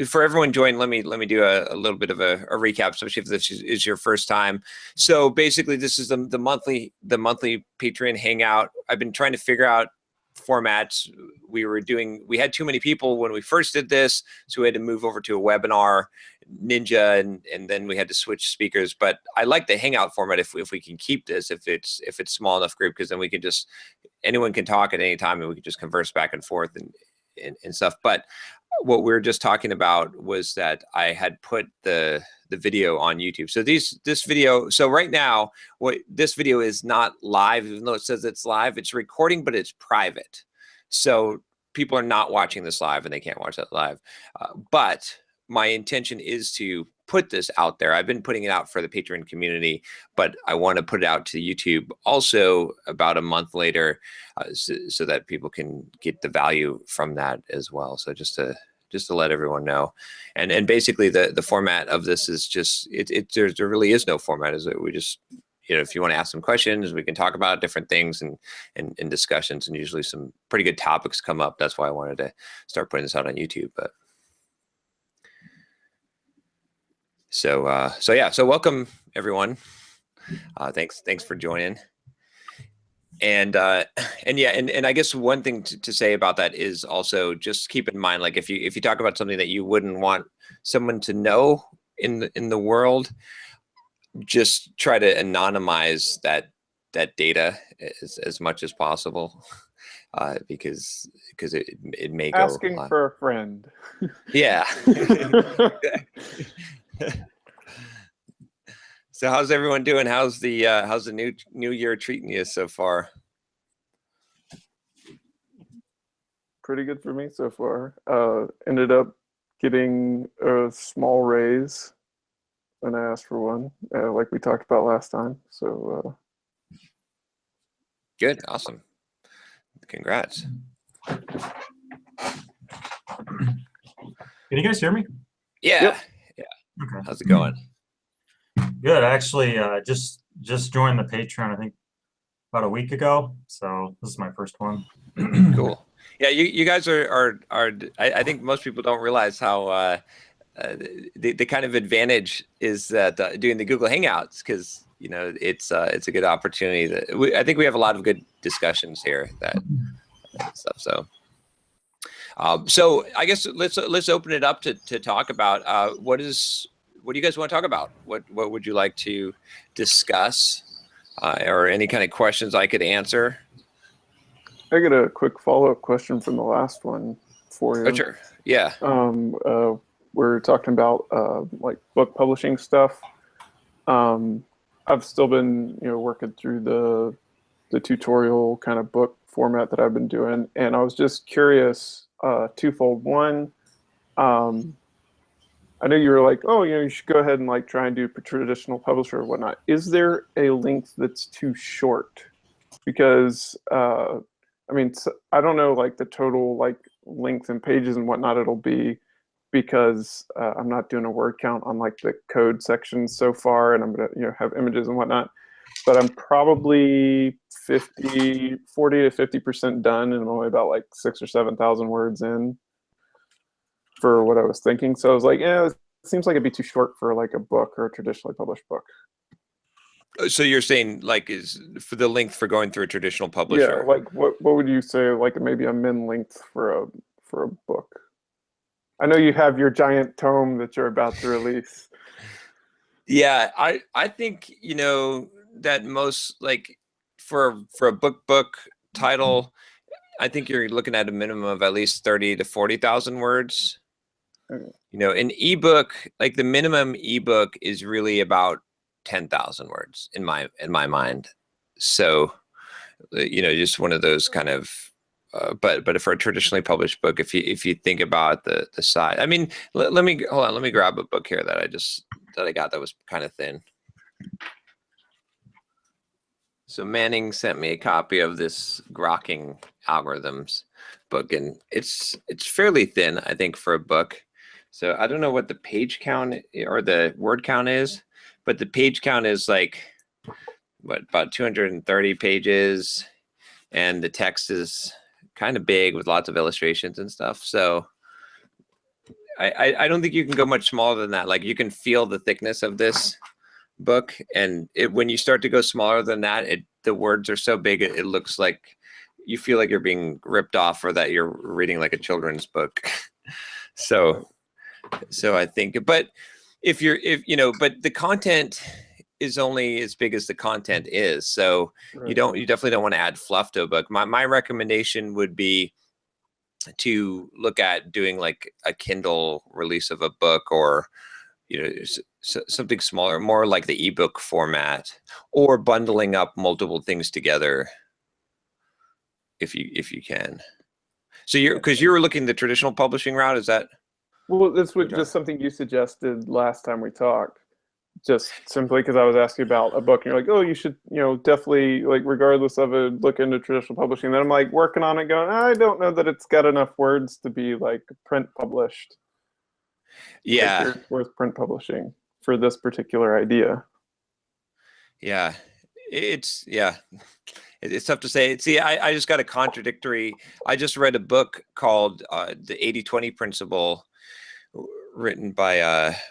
for everyone joining, let me do a little bit of a recap, especially if this is your first time. So basically, this is the monthly Patreon hangout. I've been trying to figure out formats. We had too many people when we first did this, so we had to move over to a webinar, Ninja, and then we had to switch speakers. But I like the hangout format if we can keep this, if it's small enough group, because then we can just, anyone can talk at any time and we can just converse back and forth and stuff. But what we were just talking about was that I had put the video on YouTube. So this video, so right now, this video is not live, even though it says it's live. It's recording, but it's private. So people are not watching this live and they can't watch that live. But my intention is to put this out there. I've been putting it out for the Patreon community, but I want to put it out to YouTube also about a month later, so that people can get the value from that as well. So just to let everyone know, and basically the format of this is just there really is no format. Is that we just, if you want to ask some questions, we can talk about different things and discussions, and usually some pretty good topics come up. That's why I wanted to start putting this out on YouTube. But so yeah, so welcome everyone. Thanks for joining. And yeah, and I guess one thing to say about that is also just keep in mind, like if you talk about something that you wouldn't want someone to know in the world, just try to anonymize that data as much as possible, because it may go asking for a friend. Yeah. So how's everyone doing? How's the new year treating you so far? Pretty good for me so far. Ended up getting a small raise when I asked for one, like we talked about last time. So good, awesome, congrats. Can you guys hear me? Yeah. Yep. Yeah. Okay. How's it going? Good. I actually just joined the Patreon, I think about a week ago. So this is my first one. Cool. Yeah, you guys are I think most people don't realize how the kind of advantage is that doing the Google Hangouts, because it's a good opportunity that I think we have a lot of good discussions here that stuff. So I guess let's open it up to talk about what do you guys want to talk about? What would you like to discuss, or any kind of questions I could answer? I got a quick follow-up question from the last one for you. Oh, sure. Yeah. We're talking about like book publishing stuff. I've still been working through the tutorial kind of book format that I've been doing, and I was just curious, twofold. One, I know you were like, oh, you should go ahead and like try and do traditional publisher or whatnot. Is there a length that's too short? Because I mean, I don't know like the total like length and pages and whatnot it'll be, because I'm not doing a word count on like the code section so far, and I'm gonna have images and whatnot. But I'm probably 40 to 50% done, and I'm only about like 6,000 or 7,000 words in for what I was thinking. So I was like, yeah, it seems like it'd be too short for like a book or a traditionally published book. So you're saying like is for the length for going through a traditional publisher? Yeah, like what would you say like maybe a min length for a book? I know you have your giant tome that you're about to release. Yeah, I think that most, like for a book title, I think you're looking at a minimum of at least 30 to 40,000 words. An ebook, like the minimum ebook is really about 10,000 words in my mind. So, just one of those kind of, but for a traditionally published book, if you think about the size, I mean, let me hold on, let me grab a book here that I got that was kind of thin. So Manning sent me a copy of this grokking algorithms book, and it's fairly thin, I think, for a book. So I don't know what the page count or the word count is, but the page count is like about 230 pages, and the text is kind of big with lots of illustrations and stuff. So I don't think you can go much smaller than that. Like you can feel the thickness of this book, and when you start to go smaller than that, the words are so big it looks like you feel like you're being ripped off, or that you're reading like a children's book. So I think, but if but the content is only as big as the content is. So Right. you definitely don't want to add fluff to a book. My recommendation would be to look at doing like a Kindle release of a book, or something smaller, more like the ebook format, or bundling up multiple things together if you can. So because you were looking the traditional publishing route, is that? Well, this was just something you suggested last time we talked. Just simply because I was asking about a book, and you're like, "Oh, you should, definitely, like, regardless of it, look into traditional publishing." And then I'm like working on it, going, "I don't know that it's got enough words to be like print published." Yeah, like, it's worth print publishing for this particular idea. Yeah, it's tough to say. See, I just got a contradictory. I just read a book called The 80-20 Principle, written by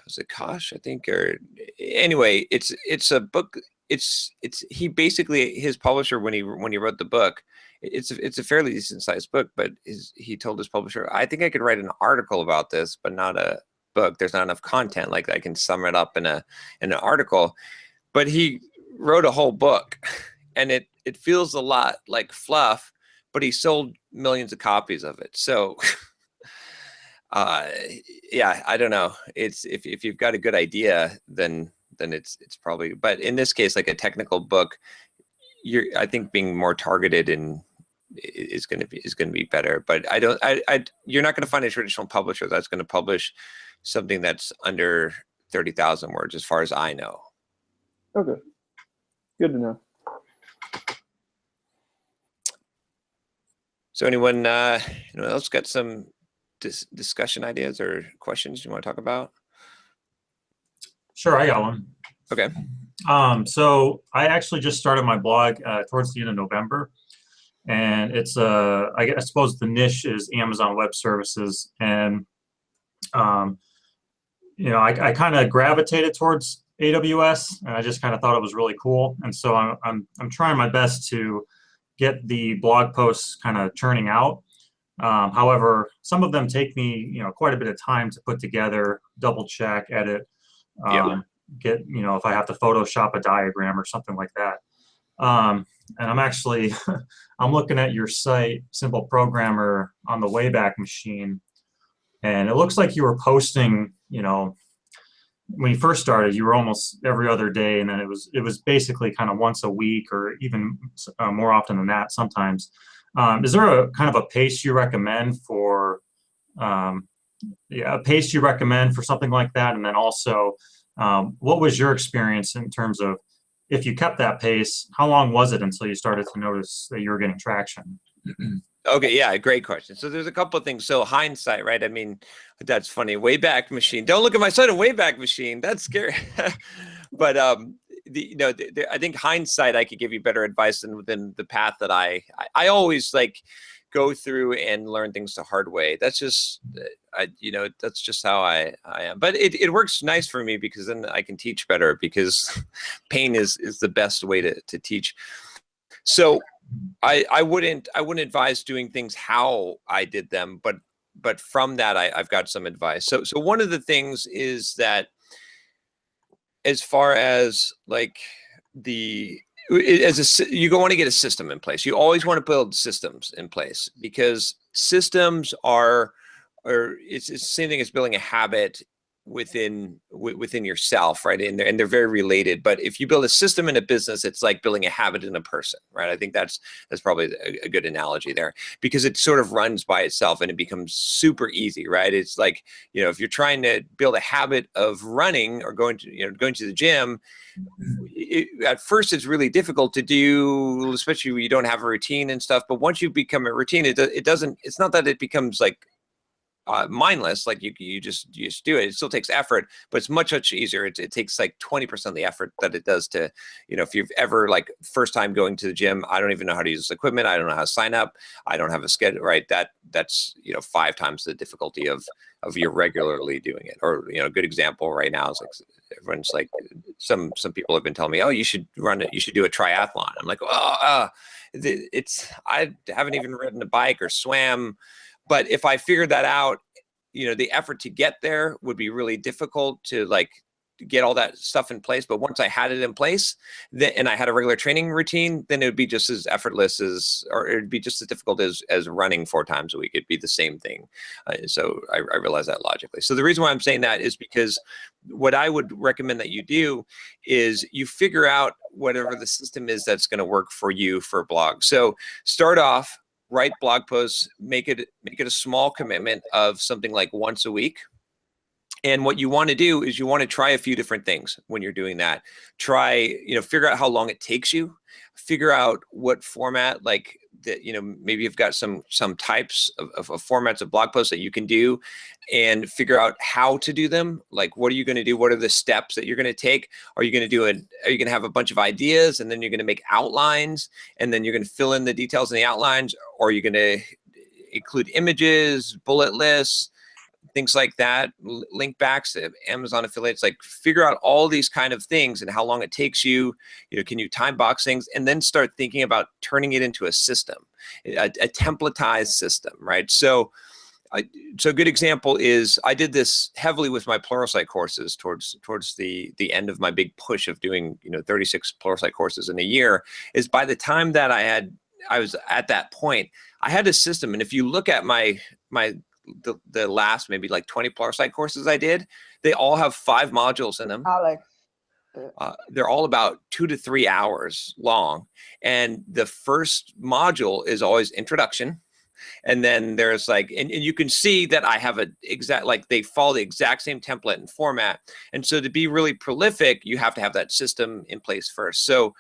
was it Kosh, I think, or anyway, it's a book. It's he basically, his publisher, when he wrote the book, it's a fairly decent sized book, but he told his publisher, I think I could write an article about this, but not a book. There's not enough content, like I can sum it up in an article. But he wrote a whole book, and it feels a lot like fluff, but he sold millions of copies of it. So yeah, I don't know. It's if you've got a good idea, then it's probably, but in this case, like a technical book, I think being more targeted is going to be better. But you're not going to find a traditional publisher that's going to publish something that's under 30,000 words, as far as I know. Okay, good to know. So anyone else got some discussion ideas or questions you want to talk about? Sure, I got one. Okay. So I actually just started my blog towards the end of November, and it's I suppose the niche is Amazon Web Services, and I kind of gravitated towards AWS, and I just kind of thought it was really cool, and so I'm trying my best to get the blog posts kind of churning out. However, some of them take me quite a bit of time to put together, double check, edit, get if I have to Photoshop a diagram or something like that. And I'm actually I'm looking at your site, Simple Programmer, on the Wayback Machine, and it looks like you were posting, when you first started, you were almost every other day, and then it was basically kind of once a week, or even more often than that sometimes. Is there a kind of a pace you recommend for something like that? And then also, what was your experience in terms of, if you kept that pace, how long was it until you started to notice that you were getting traction? Okay, yeah, great question. So there's a couple of things. So hindsight, right? I mean, that's funny. Wayback Machine. Don't look at my site on Wayback Machine. That's scary. But I think hindsight, I could give you better advice than the path that I always like go through and learn things the hard way. That's just that's just how I am. But it works nice for me, because then I can teach better, because pain is the best way to teach. So I wouldn't advise doing things how I did them, but from that I've got some advice. So one of the things is that, as far as like you want to get a system in place. You always want to build systems in place, because systems it's the same thing as building a habit within yourself, right? And they're very related. But if you build a system in a business, it's like building a habit in a person, right? I think that's probably a good analogy there, because it sort of runs by itself and it becomes super easy, right? It's like, if you're trying to build a habit of running or going to the gym, at first it's really difficult to do, especially when you don't have a routine and stuff. But once you become a routine, it's not that it becomes like mindless, like you just do it. It still takes effort, but it's much easier. It takes like 20% of the effort that it does to, if you've ever, like, first time going to the gym, I don't even know how to use this equipment, I don't know how to sign up, I don't have a schedule, right? that's, 5 times the difficulty of you're regularly doing it. Or, a good example right now is like everyone's like, some people have been telling me, oh, you should run it, you should do a triathlon. I'm like, oh, I haven't even ridden a bike or swam. But if I figured that out, the effort to get there would be really difficult to like get all that stuff in place. But once I had it in place, then, and I had a regular training routine, then it would be just as effortless or it'd be just as difficult as running 4 times a week. It'd be the same thing. So I realize that logically. So the reason why I'm saying that is because what I would recommend that you do is you figure out whatever the system is that's going to work for you for a blog. So start off, write blog posts, make it a small commitment of something like once a week. And what you want to do is you want to try a few different things when you're doing that. Try, figure out how long it takes you, figure out what format, like that, maybe you've got some types of formats of blog posts that you can do, and figure out how to do them. Like, what are you going to do? What are the steps that you're going to take? Are you going to are you going to have a bunch of ideas and then you're going to make outlines and then you're going to fill in the details in the outlines? Or are you going to include images, bullet lists, things like that, link backs to Amazon affiliates? Like, figure out all these kind of things and how long it takes you. Can you time box things, and then start thinking about turning it into a system, a templatized system, right? So a good example is I did this heavily with my Pluralsight courses towards the end of my big push of doing 36 Pluralsight courses in a year. Is by the time that I was at that point, I had a system. And if you look at the last maybe like 20 Pluralsight courses I did, they all have 5 modules in them. Alex. They're all about 2 to 3 hours long. And the first module is always introduction. And then there's like, and you can see that I have they follow the exact same template and format. And so to be really prolific, you have to have that system in place first. So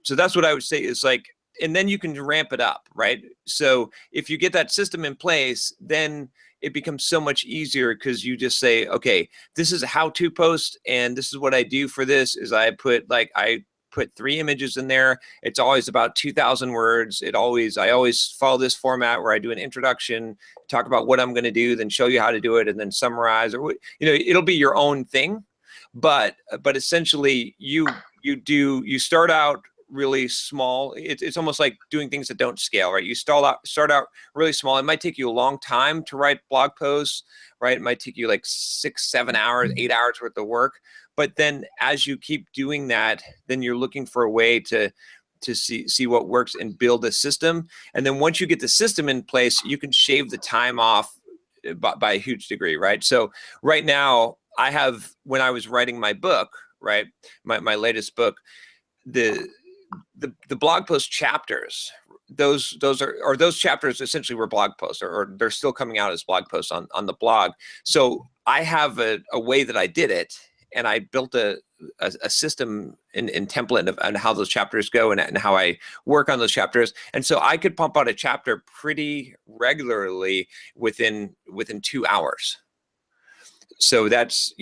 that's what I would say is like, and then you can ramp it up, right? So if you get that system in place, then it becomes so much easier, because you just say, okay, this is a how-to post, and this is what I do for this is I put 3 images in there. It's always about 2,000 words. I always follow this format where I do an introduction, talk about what I'm going to do, then show you how to do it, and then summarize, or it'll be your own thing. But essentially you start out really small. It's almost like doing things that don't scale, right? You start out really small. It might take you a long time to write blog posts, right? It might take you like 6, 7 hours, 8 hours worth of work. But then as you keep doing that, then you're looking for a way to see what works and build a system. And then once you get the system in place, you can shave the time off by a huge degree, right? So right now I have, when I was writing my book, right, my latest book, the blog post chapters, those chapters essentially were blog posts, or they're still coming out as blog posts on the blog. So I have a way that I did it, and I built a system and template on how those chapters go and how I work on those chapters. And so I could pump out a chapter pretty regularly within 2 hours. So that's,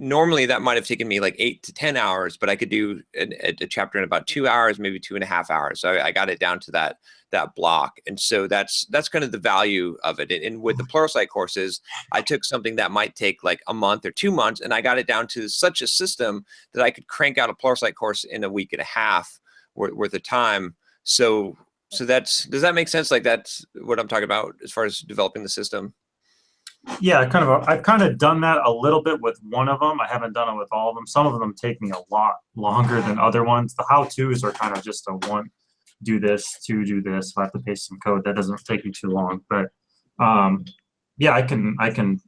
normally that might have taken me like 8 to 10 hours, but I could do a chapter in about 2 hours, maybe 2.5 hours. So I got it down to that block. And so that's kind of the value of it. And with the Pluralsight courses, I took something that might take like a month or 2 months, and I got it down to such a system that I could crank out a Pluralsight course in a week and a half worth of time. So does that make sense? Like, that's what I'm talking about as far as developing the system. Yeah, I've kind of done that a little bit with one of them. I haven't done it with all of them. Some of them take me a lot longer than other ones. The how-tos are kind of just a 1, do this, 2, do this. If I have to paste some code, that doesn't take me too long. But yeah, I can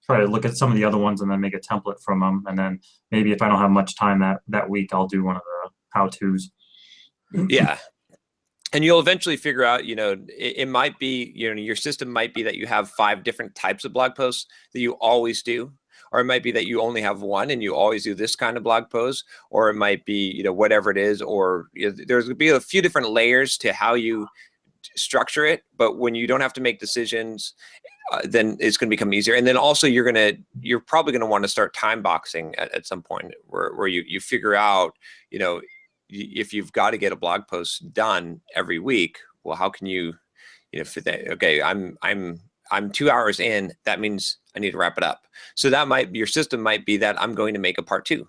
try to look at some of the other ones and then make a template from them. And then maybe if I don't have much time that week, I'll do one of the how-tos. Yeah. And you'll eventually figure out, it might be, your system might be that you have 5 different types of blog posts that you always do, or it might be that you only have one and you always do this kind of blog post, or it might be, whatever it is, or there's going to be a few different layers to how you structure it. But when you don't have to make decisions, then it's going to become easier. And then also you're probably going to want to start time boxing at some point where you figure out, if you've got to get a blog post done every week, well, how can you for that, okay, I'm 2 hours in, that means I need to wrap it up. So that your system might be that I'm going to make a part 2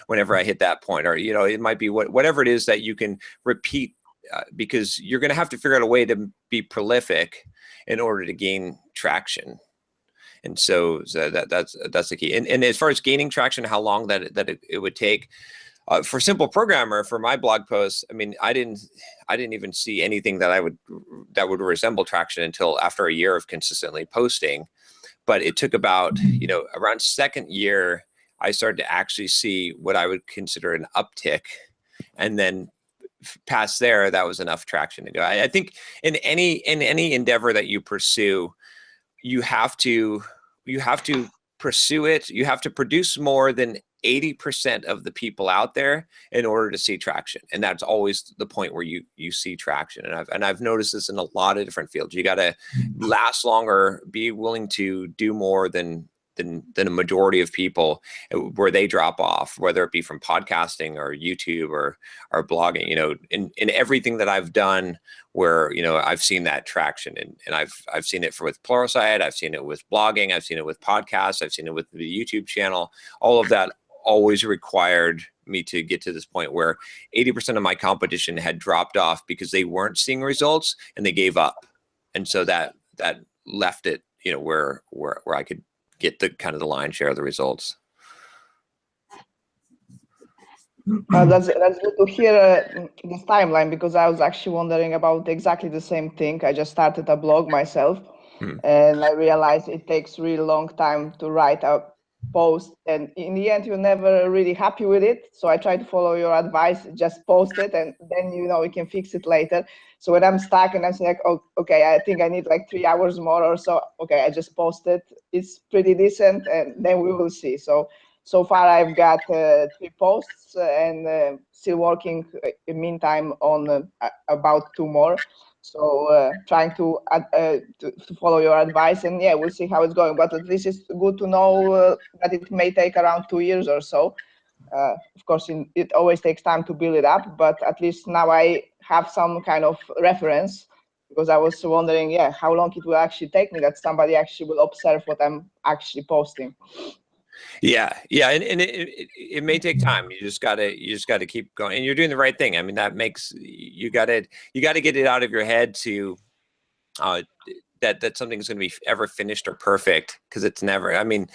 whenever I hit that point, or, it might be whatever it is that you can repeat, because you're going to have to figure out a way to be prolific in order to gain traction. And so that's the key. And as far as gaining traction, how long that it would take, for Simple Programmer, for my blog posts, I mean, I didn't even see anything that would resemble traction until after a year of consistently posting. But it took about, around second year, I started to actually see what I would consider an uptick. And then past there, that was enough traction to go. I think in any endeavor that you pursue, you have to pursue it. You have to produce more than 80% of the people out there in order to see traction. And that's always the point where you see traction. And I've noticed this in a lot of different fields. You got to last longer, be willing to do more than a majority of people where they drop off, whether it be from podcasting or YouTube or blogging, in everything that I've done where, I've seen that traction, and I've seen it with Pluralsight, I've seen it with blogging, I've seen it with podcasts, I've seen it with the YouTube channel. All of that always required me to get to this point where 80% of my competition had dropped off because they weren't seeing results and they gave up. And so that left it, where I could get the kind of the lion's share of the results. That's good to hear this timeline, because I was actually wondering about exactly the same thing. I just started a blog myself, and I realized it takes really long time to write a post, and in the end you're never really happy with it. So I try to follow your advice, just post it, and then we can fix it later. So when I'm stuck and I'm like, oh, okay, I think I need like 3 hours more or so, okay, I just post it, it's pretty decent, and then we will see. So far I've got 3 posts, and still working in meantime on about 2 more. So trying to follow your advice, and we'll see how it's going. But at least it's good to know that it may take around 2 years or so. Of course, it always takes time to build it up, but at least now I have some kind of reference, because I was wondering, how long it will actually take me that somebody actually will observe what I'm actually posting. Yeah, and it may take time. You just gotta keep going, and you're doing the right thing. I mean, that makes you gotta get it out of your head to that something's going to be ever finished or perfect, because it's never. I mean,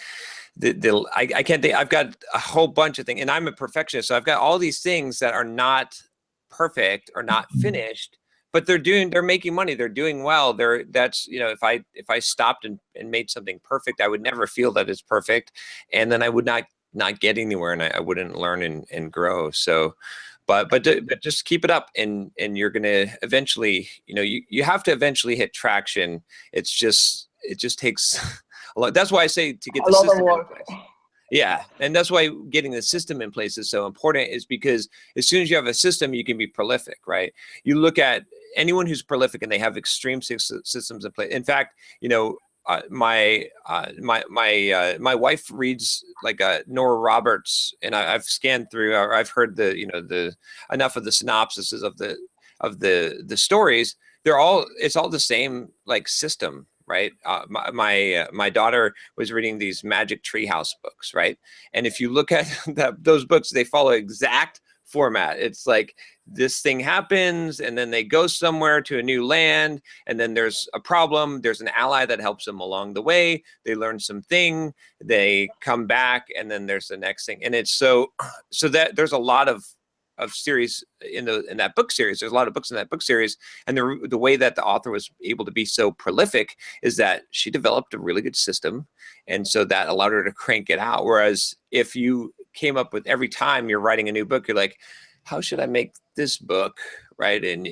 I can't think. I've got a whole bunch of things, and I'm a perfectionist, so I've got all these things that are not perfect or not finished, but they're making money, they're doing well. If I stopped and made something perfect, I would never feel that it's perfect, and then I would not get anywhere, and I wouldn't learn and grow. So but just keep it up, and you're gonna eventually, you have to eventually hit traction. It just takes a lot. That's why I say to get the system in place. Yeah, and that's why getting the system in place is so important, is because as soon as you have a system, you can be prolific, right? You look at anyone who's prolific and they have extreme systems in place. In fact, my wife reads like Nora Roberts, and I've scanned through, or I've heard the enough of the synopsises of the stories. It's all the same like system. Right. My daughter was reading these Magic Treehouse books. Right. And if you look at those books, they follow exact format. It's like this thing happens, and then they go somewhere to a new land, and then there's a problem. There's an ally that helps them along the way. They learn something, they come back, and then there's the next thing. And it's so that there's a lot of series in that book series. There's a lot of books in that book series, and the way that the author was able to be so prolific is that she developed a really good system, and so that allowed her to crank it out. Whereas if you came up with, every time you're writing a new book, you're like, how should I make this book, right? And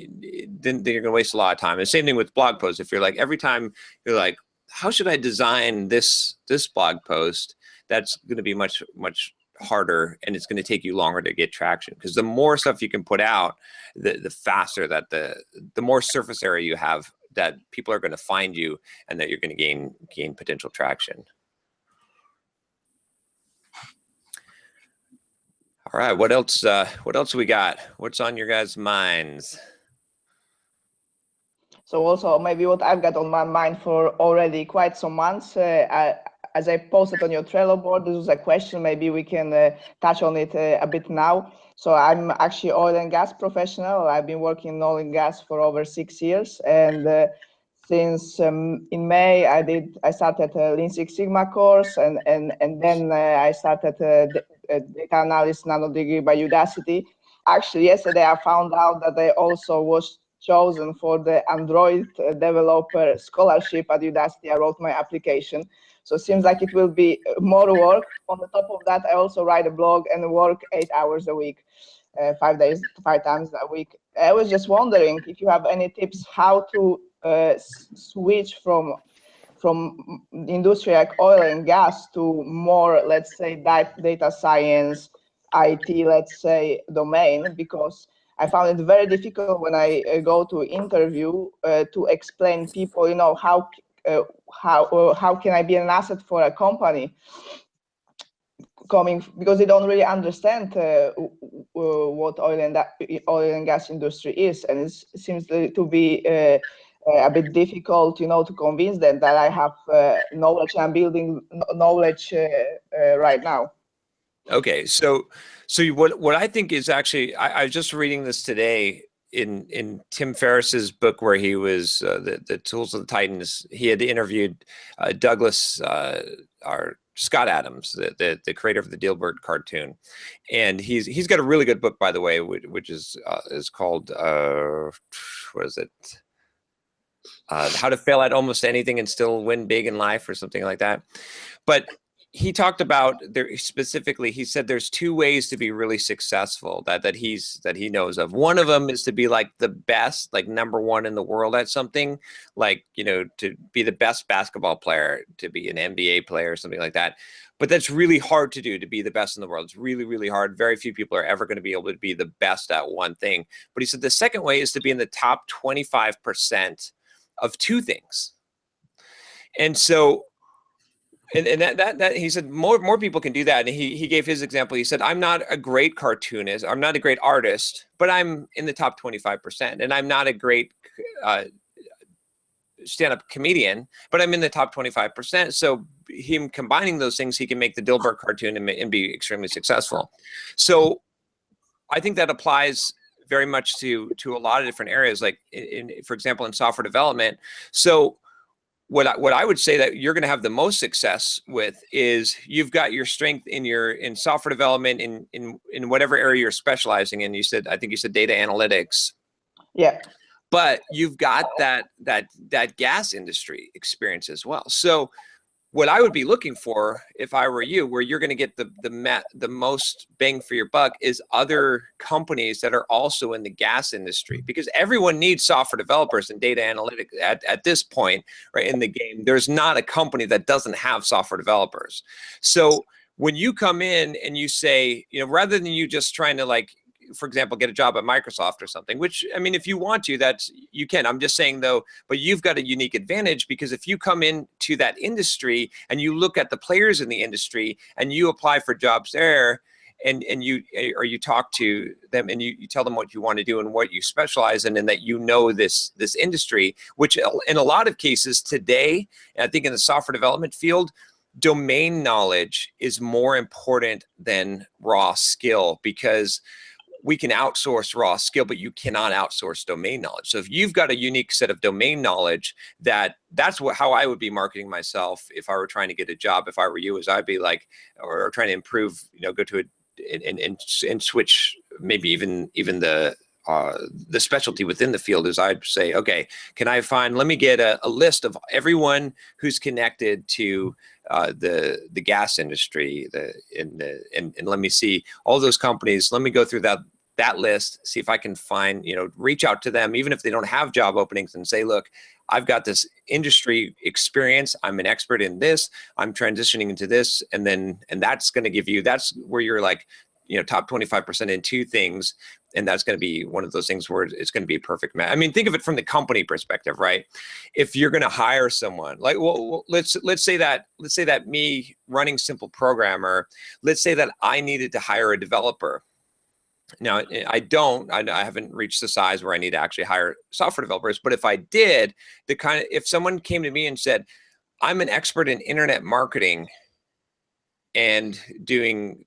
then you're gonna waste a lot of time. And same thing with blog posts. If you're like, every time you're like, how should I design this blog post, that's gonna be much harder, and it's going to take you longer to get traction, because the more stuff you can put out, the faster that the more surface area you have, that people are going to find you, and that you're going to gain potential traction. All right, what else we got? What's on your guys' minds? So also maybe what I've got on my mind for already quite some months, as I posted on your Trello board, this was a question, maybe we can touch on it a bit now. So I'm actually oil and gas professional. I've been working in oil and gas for over 6 years. And since in May, I started a Lean Six Sigma course, and then I started data analysis nano degree by Udacity. Actually, yesterday I found out that I also was chosen for the Android developer scholarship at Udacity. I wrote my application. So it seems like it will be more work. On the top of that, I also write a blog and work 8 hours a week, 5 times a week. I was just wondering if you have any tips how to switch from industry like oil and gas to more, let's say, data science, IT, let's say, domain, because I found it very difficult when I go to interview to explain people, how can I be an asset for a company because they don't really understand what oil and gas industry is, and it seems to be a bit difficult, to convince them that I have knowledge. I'm building knowledge right now. Okay, so what I think is actually, I was just reading this today in Tim Ferriss's book where he was the Tools of the Titans. He had interviewed Douglas or Scott Adams, the creator of the Dilbert cartoon, and he's got a really good book, by the way, which is called what is it? How to Fail at Almost Anything and Still Win Big in Life, or something like that. But he talked about there specifically. He said there's two ways to be really successful that he knows of. One of them is to be like the best, like #1 in the world at something, like, to be the best basketball player, to be an NBA player, something like that. But that's really hard to do, to be the best in the world. It's really, really hard. Very few people are ever going to be able to be the best at one thing. But he said the second way is to be in the top 25% of two things. And so, and that he said more people can do that. And he gave his example. He said, I'm not a great cartoonist, I'm not a great artist, but I'm in the top 25%. And I'm not a great stand-up comedian, but I'm in the top 25%. So him combining those things, he can make the Dilbert cartoon and be extremely successful. So I think that applies very much to a lot of different areas, like for example, in software development. So what I would say that you're going to have the most success with is you've got your strength in software development in whatever area you're specializing in. I think you said data analytics. Yeah. But you've got that gas industry experience as well. So what I would be looking for if I were you, where you're going to get the most bang for your buck, is other companies that are also in the gas industry, because everyone needs software developers and data analytics at this point, right, in the game. There's not a company that doesn't have software developers. So when you come in and you say, rather than you just trying to, like, for example, get a job at Microsoft or something, which, I mean, if you want to, you can. I'm just saying, though, but you've got a unique advantage, because if you come into that industry and you look at the players in the industry and you apply for jobs there, and you talk to them and you tell them what you want to do and what you specialize in, and that this industry, which in a lot of cases today, I think in the software development field, domain knowledge is more important than raw skill, because we can outsource raw skill, but you cannot outsource domain knowledge. So if you've got a unique set of domain knowledge, that's how I would be marketing myself if I were trying to get a job. If I were you, is I'd be like, or trying to improve, go to and switch, maybe even the specialty within the field, is I'd say, okay, let me get a list of everyone who's connected to the gas industry, and let me see all those companies. Let me go through that list, see if I can find, reach out to them, even if they don't have job openings, and say, look, I've got this industry experience. I'm an expert in this. I'm transitioning into this. And that's going to give you, that's where you're like, top 25% in two things. And that's going to be one of those things where it's going to be a perfect match. I mean, think of it from the company perspective, right? If you're going to hire someone, like, well, let's say that me running Simple Programmer, let's say that I needed to hire a developer. Now, I haven't reached the size where I need to actually hire software developers. But if I did, if someone came to me and said, I'm an expert in internet marketing and doing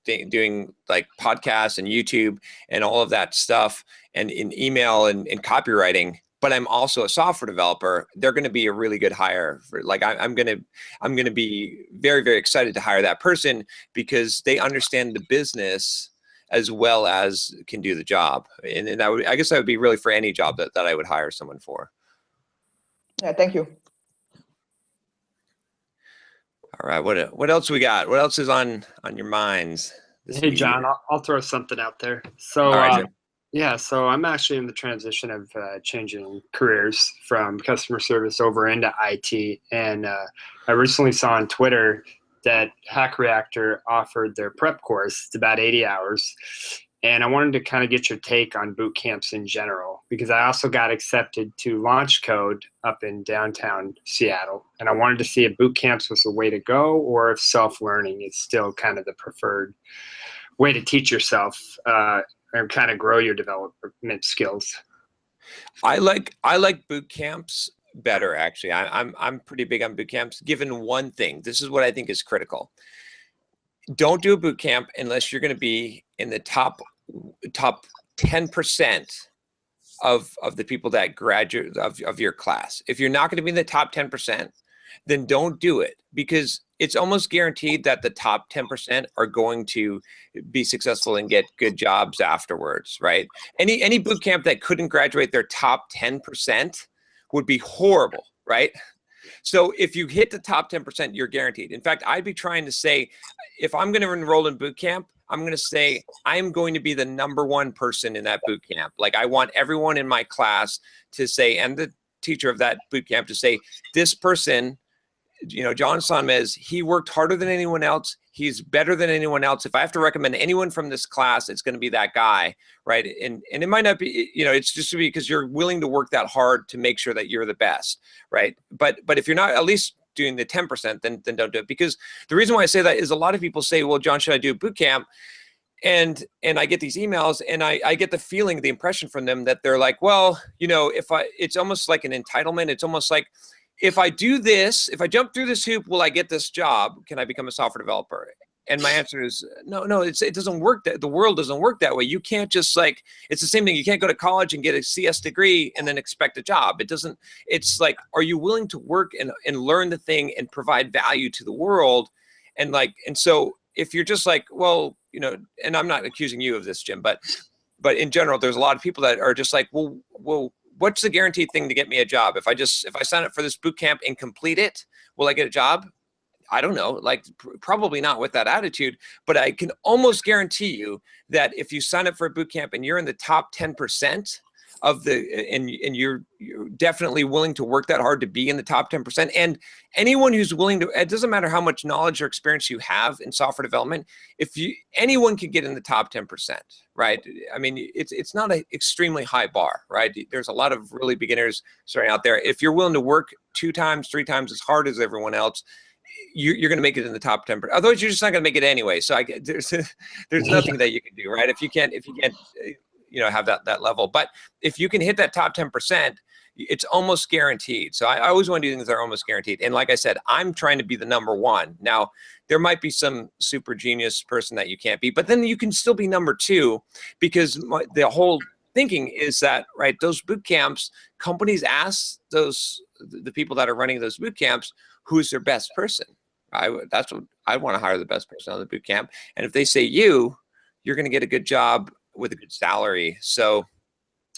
like podcasts and YouTube and all of that stuff, and in email and copywriting, but I'm also a software developer, they're going to be a really good hire. For like, I'm going to be very, very excited to hire that person because they understand the business as well as can do the job. And I guess that would be really for any job that I would hire someone for. Yeah, thank you. All right, what else we got? What else is on your minds? Hey, John, I'll throw something out there. So, all right, Jim. yeah, so I'm actually in the transition of changing careers from customer service over into IT. And I recently saw on Twitter that Hack Reactor offered their prep course. It's about 80 hours. And I wanted to kind of get your take on boot camps in general, because I also got accepted to Launch Code up in downtown Seattle. And I wanted to see if boot camps was the way to go, or if self-learning is still kind of the preferred way to teach yourself and kind of grow your development skills. I like boot camps better, actually. I'm pretty big on boot camps, given one thing. This is what I think is critical. Don't do a boot camp unless you're going to be in the top 10% of the people that graduate of your class. If you're not going to be in the top 10%, then don't do it, because it's almost guaranteed that the top 10% are going to be successful and get good jobs afterwards, right? Any boot camp that couldn't graduate their top 10% would be horrible, right? So if you hit the top 10%, you're guaranteed. In fact, I'd be trying to say, if I'm going to enroll in boot camp, I'm going to say I'm going to be the number1 person in that boot camp. Like, I want everyone in my class to say, and the teacher of that boot camp to say, this person, you know, John Sonmez, he worked harder than anyone else. He's better than anyone else. If I have to recommend anyone from this class, it's going to be that guy, right? And it might not be, you know, it's just because you're willing to work that hard to make sure that you're the best, right? But if you're not at least doing the 10%, then don't do it. Because the reason why I say that is a lot of people say, well, John, should I do a boot camp? And I get these emails, and I get the feeling, the impression from them that they're like, well, you know, it's almost like an entitlement. It's almost like, if I do this, if I jump through this hoop, will I get this job? Can I become a software developer? And my answer is no, it doesn't work. The world doesn't work that way. You can't just, like, it's the same thing. You can't go to college and get a CS degree and then expect a job. It doesn't, it's like, are you willing to work and learn the thing and provide value to the world? And so if you're just like, well, you know, and I'm not accusing you of this, Jim, but in general, there's a lot of people that are just like, well, what's the guaranteed thing to get me a job? If I sign up for this boot camp and complete it, will I get a job? I don't know, like probably not with that attitude, but I can almost guarantee you that if you sign up for a boot camp and you're in the top 10% of and you're definitely willing to work that hard to be in the top 10%, and anyone who's willing to, it doesn't matter how much knowledge or experience you have in software development, anyone can get in the top 10%, right? I mean, it's not an extremely high bar, right? There's a lot of really beginners starting out there. If you're willing to work 2 times, 3 times as hard as everyone else, you're going to make it in the top 10%. Otherwise, you're just not going to make it anyway. So there's nothing that you can do, right? If you can't, you know, have that level. But if you can hit that top 10%, it's almost guaranteed. So I always want to do things that are almost guaranteed. And like I said, I'm trying to be the #1. Now, there might be some super genius person that you can't be, but then you can still be #2, because the whole thinking is that, right, those boot camps, companies ask the people that are running those boot camps, who's their best person? That's what I want to hire, the best person on the boot camp. And if they say you're going to get a good job with a good salary. So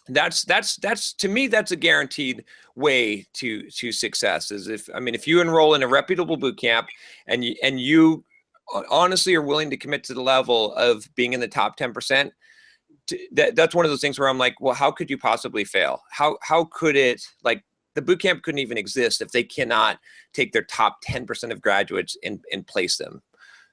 that's to me, that's a guaranteed way to success. Is if you enroll in a reputable boot camp and you honestly are willing to commit to the level of being in the top 10%, that's one of those things where I'm like, well, how could you possibly fail? How could it, like, the boot camp couldn't even exist if they cannot take their top 10% of graduates and place them.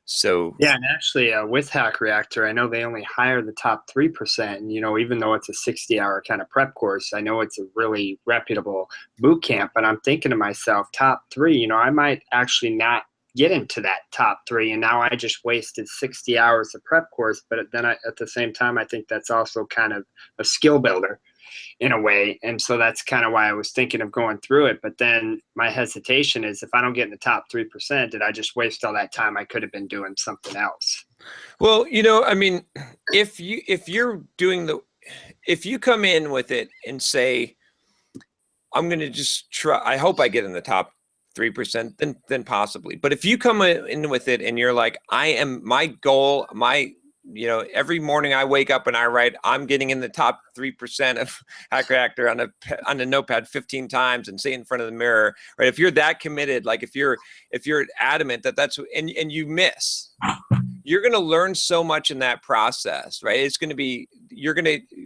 So yeah, and actually with Hack Reactor, I know they only hire the top 3%. And, you know, even though it's a 60-hour kind of prep course, I know it's a really reputable boot camp. But I'm thinking to myself, top 3, you know, I might actually not get into that top 3. And now I just wasted 60 hours of prep course. But then at the same time, I think that's also kind of a skill builder in a way. And so that's kind of why I was thinking of going through it. But then my hesitation is, if I don't get in the top 3%, did I just waste all that time? I could have been doing something else. Well, you know, I mean, if you come in with it and say, I'm going to just try, I hope I get in the top 3%, then possibly. But if you come in with it and you're like, my goal, you know, every morning I wake up and I write, I'm getting in the top 3% of Hack Reactor on a notepad 15 times and say it in front of the mirror, right? If you're that committed, like if you're adamant that's, and you miss, you're going to learn so much in that process, right? It's going to be,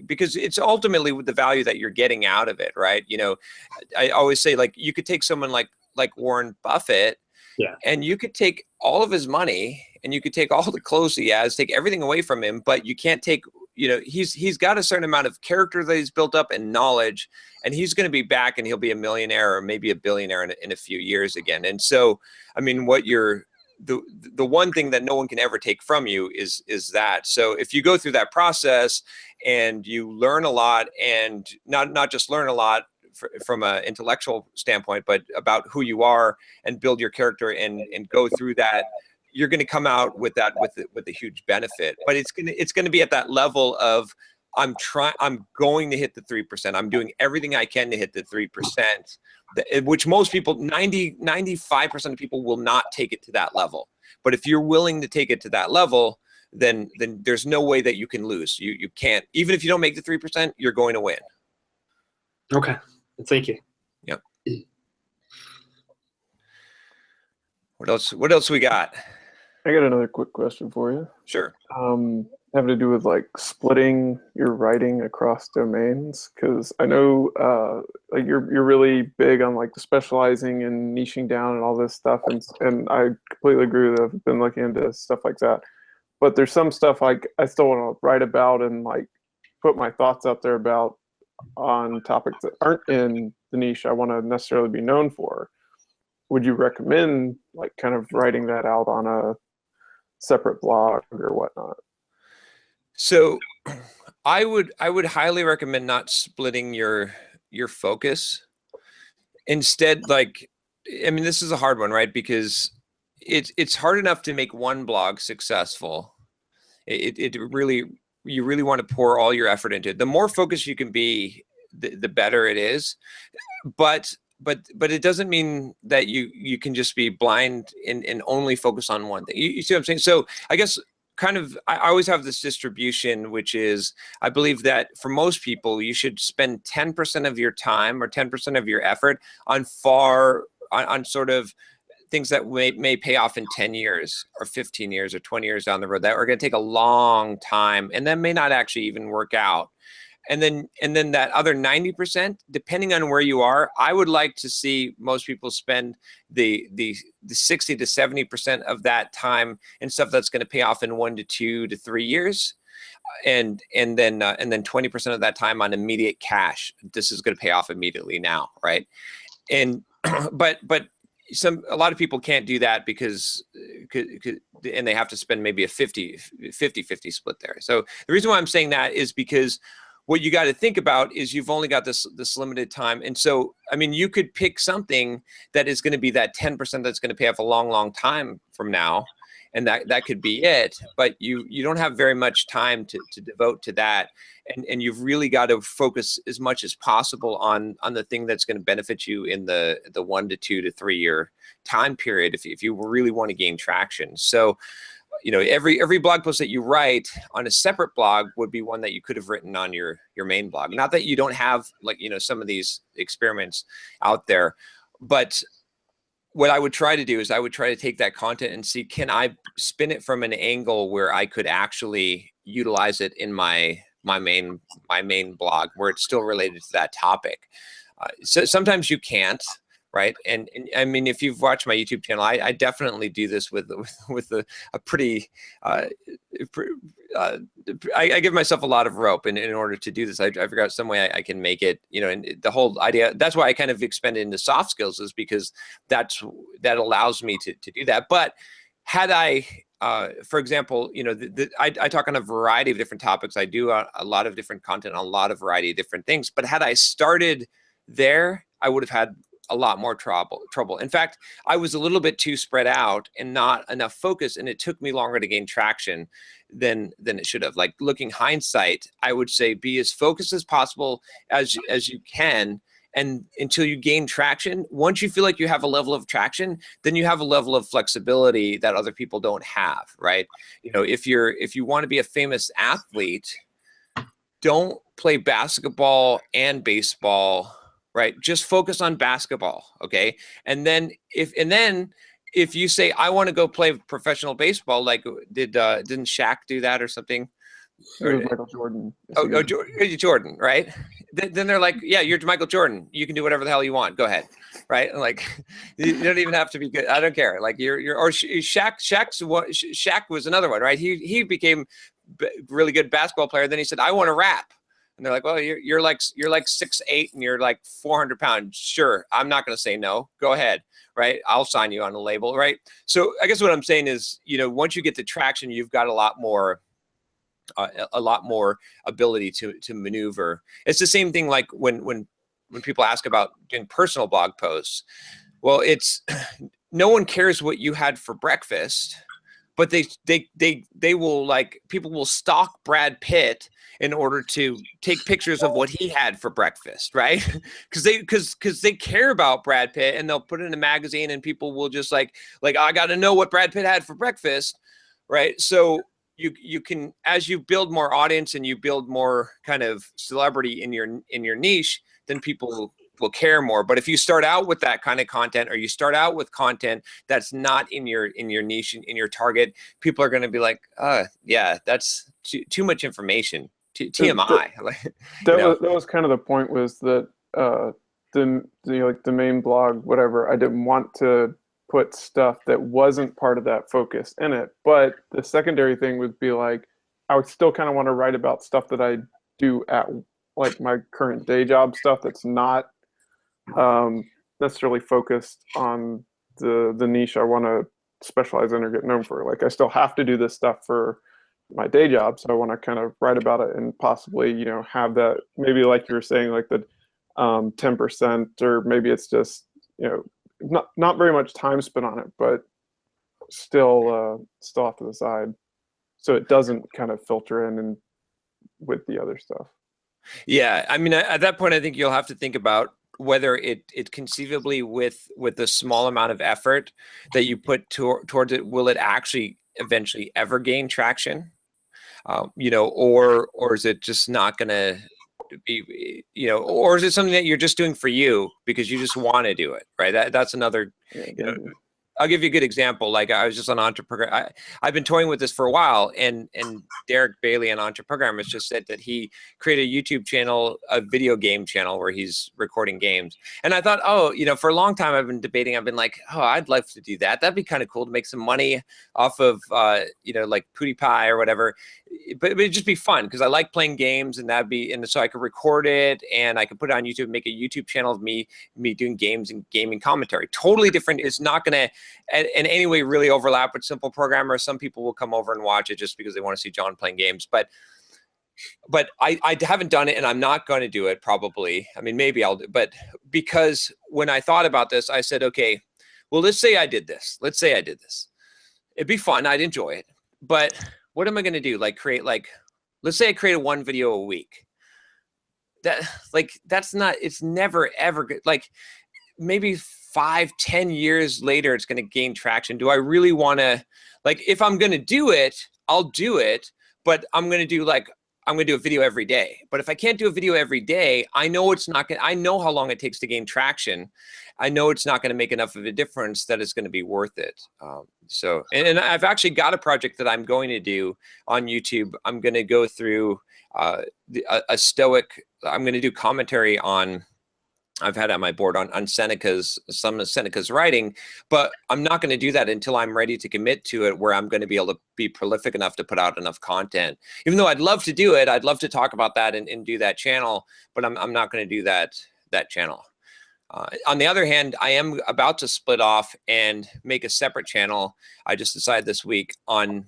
because it's ultimately with the value that you're getting out of it, right? You know, I always say, like, you could take someone like Warren Buffett, yeah, and you could take all of his money and you could take all the clothes he has, take everything away from him, but you can't take, you know, he's got a certain amount of character that he's built up and knowledge, and he's going to be back and he'll be a millionaire or maybe a billionaire in a few years again. And so, I mean, the one thing that no one can ever take from you is that. So if you go through that process and you learn a lot, and not just learn a lot from an intellectual standpoint, but about who you are, and build your character and go through that, you're going to come out with that with a huge benefit. But it's going to be at that level of, I'm going to hit the 3%. I'm doing everything I can to hit the 3%, which most people, 95% of people will not take it to that level. But if you're willing to take it to that level, then there's no way that you can lose. You can't, even if you don't make the 3%, you're going to win. Okay. Thank you. Yep. What else we got? I got another quick question for you. Sure. Having to do with like splitting your writing across domains, because I know like you're really big on like the specializing and niching down and all this stuff, and I completely agree with it. I've been looking into stuff like that. But there's some stuff like I still want to write about and like put my thoughts out there about on topics that aren't in the niche I want to necessarily be known for. Would you recommend like kind of writing that out on a separate blog or whatnot? So I would highly recommend not splitting your focus. Instead, like, I mean, this is a hard one, right? Because it's hard enough to make one blog successful. You really want to pour all your effort into it. The more focused you can be, the better it is. But it doesn't mean that you can just be blind and only focus on one thing. You see what I'm saying? So I guess kind of, I always have this distribution, which is, I believe that for most people, you should spend 10% of your time or 10% of your effort on sort of things that may pay off in 10 years or 15 years or 20 years down the road, that are going to take a long time and that may not actually even work out. And then that other 90%, depending on where you are, I would like to see most people spend the 60 to 70% of that time in stuff that's going to pay off in 1 to 2 to 3 years, and then 20% of that time on immediate cash. This is going to pay off immediately now, right? And but a lot of people can't do that because and they have to spend maybe a 50-50 split there. So the reason why I'm saying that is because what you got to think about is you've only got this limited time. And so, I mean, you could pick something that is going to be that 10% that's going to pay off a long, long time from now. And that could be it, but you don't have very much time to devote to that. And you've really got to focus as much as possible on the thing that's going to benefit you in the 1 to 2 to 3 year time period if you really want to gain traction. So, you know, every blog post that you write on a separate blog would be one that you could have written on your main blog. Not that you don't have, like, you know, some of these experiments out there, but what I would try to do is I would try to take that content and see, can I spin it from an angle where I could actually utilize it in my main blog where it's still related to that topic. So sometimes you can't, right? And I mean, if you've watched my YouTube channel, I definitely do this with a pretty, I give myself a lot of rope in order to do this. I figure out some way I can make it, you know, and the whole idea, that's why I kind of expand it into soft skills, is because that allows me to do that. But had I, for example, you know, I talk on a variety of different topics. I do a lot of different content on a lot of variety of different things. But had I started there, I would have had a lot more trouble. In fact, I was a little bit too spread out and not enough focus, and it took me longer to gain traction than it should have. Like, looking hindsight, I would say be as focused as possible as you can, and until you gain traction. Once you feel like you have a level of traction, then you have a level of flexibility that other people don't have, right? You know, if you want to be a famous athlete, don't play basketball and baseball, right? Just focus on basketball, okay? And then if you say, I want to go play professional baseball, like didn't Shaq do that or something? It was Michael Jordan. Jordan, right? Then they're like, yeah, you're Michael Jordan. You can do whatever the hell you want. Go ahead, right? And like, you don't even have to be good. I don't care. Like, or Shaq was another one, right? He became really good basketball player. Then he said, I want to rap. And they're like, well, you're like 6'8" and you're like 400 pounds. Sure, I'm not going to say no. Go ahead, right? I'll sign you on a label, right? So I guess what I'm saying is, you know, once you get the traction, you've got a lot more ability to maneuver. It's the same thing like when people ask about doing personal blog posts. Well, it's no one cares what you had for breakfast, but they will, like, people will stalk Brad Pitt in order to take pictures of what he had for breakfast, right? Because they care about Brad Pitt, and they'll put it in a magazine, and people will just like I got to know what Brad Pitt had for breakfast, right? So you can, as you build more audience and you build more kind of celebrity in your niche, then people will care more. But if you start out with that kind of content, or you start out with content that's not in your niche, in your target, people are going to be like, yeah, that's too much information. TMI. That was kind of the point, was that the main blog, whatever, I didn't want to put stuff that wasn't part of that focus in it. But the secondary thing would be, like, I would still kind of want to write about stuff that I do at, like, my current day job, stuff that's not necessarily focused on the niche I want to specialize in or get known for. Like, I still have to do this stuff for my day job, so I want to kind of write about it and possibly, you know, have that, maybe like you were saying, like the 10%, or maybe it's just, you know, not very much time spent on it, but still off to the side, so it doesn't kind of filter in and with the other stuff. Yeah, I mean, at that point, I think you'll have to think about whether it conceivably, with the small amount of effort that you put towards it, will it actually eventually ever gain traction? You know, or is it just not going to be, you know, or is it something that you're just doing for you because you just want to do it, right? That's another, you know, I'll give you a good example. Like, I was just on Entrepreneur. I've been toying with this for a while, and Derek Bailey on Entrepreneur has just said that he created a YouTube channel, a video game channel, where he's recording games. And I thought, oh, you know, for a long time I've been debating. I've been like, oh, I'd love to do that. That'd be kind of cool to make some money off of, you know, like PewDiePie or whatever. But it'd just be fun because I like playing games, and so I could record it and I could put it on YouTube, make a YouTube channel of me doing games and gaming commentary. Totally different. It's not going to in any way really overlap with Simple Programmer. Some people will come over and watch it just because they want to see John playing games, but I haven't done it, and I'm not going to do it probably. I mean, maybe I'll do, but because when I thought about this, I said, okay, well, let's say I did this. It'd be fun. I'd enjoy it, but what am I going to do? Like, let's say I create one video a week. It's never ever good. Like, maybe 5-10 years later, it's going to gain traction. Do I really want to, like, if I'm going to do it, I'll do it, but I'm going to do a video every day. But if I can't do a video every day, I know it's not going to, I know how long it takes to gain traction. I know it's not going to make enough of a difference that it's going to be worth it. So I've actually got a project that I'm going to do on YouTube. I'm going to go through a Stoic, I'm going to do commentary on I've had on my board on Seneca's, some of Seneca's writing, but I'm not going to do that until I'm ready to commit to it, where I'm going to be able to be prolific enough to put out enough content. Even though I'd love to do it, I'd love to talk about that and do that channel, but I'm not going to do that channel. On the other hand, I am about to split off and make a separate channel. I just decided this week on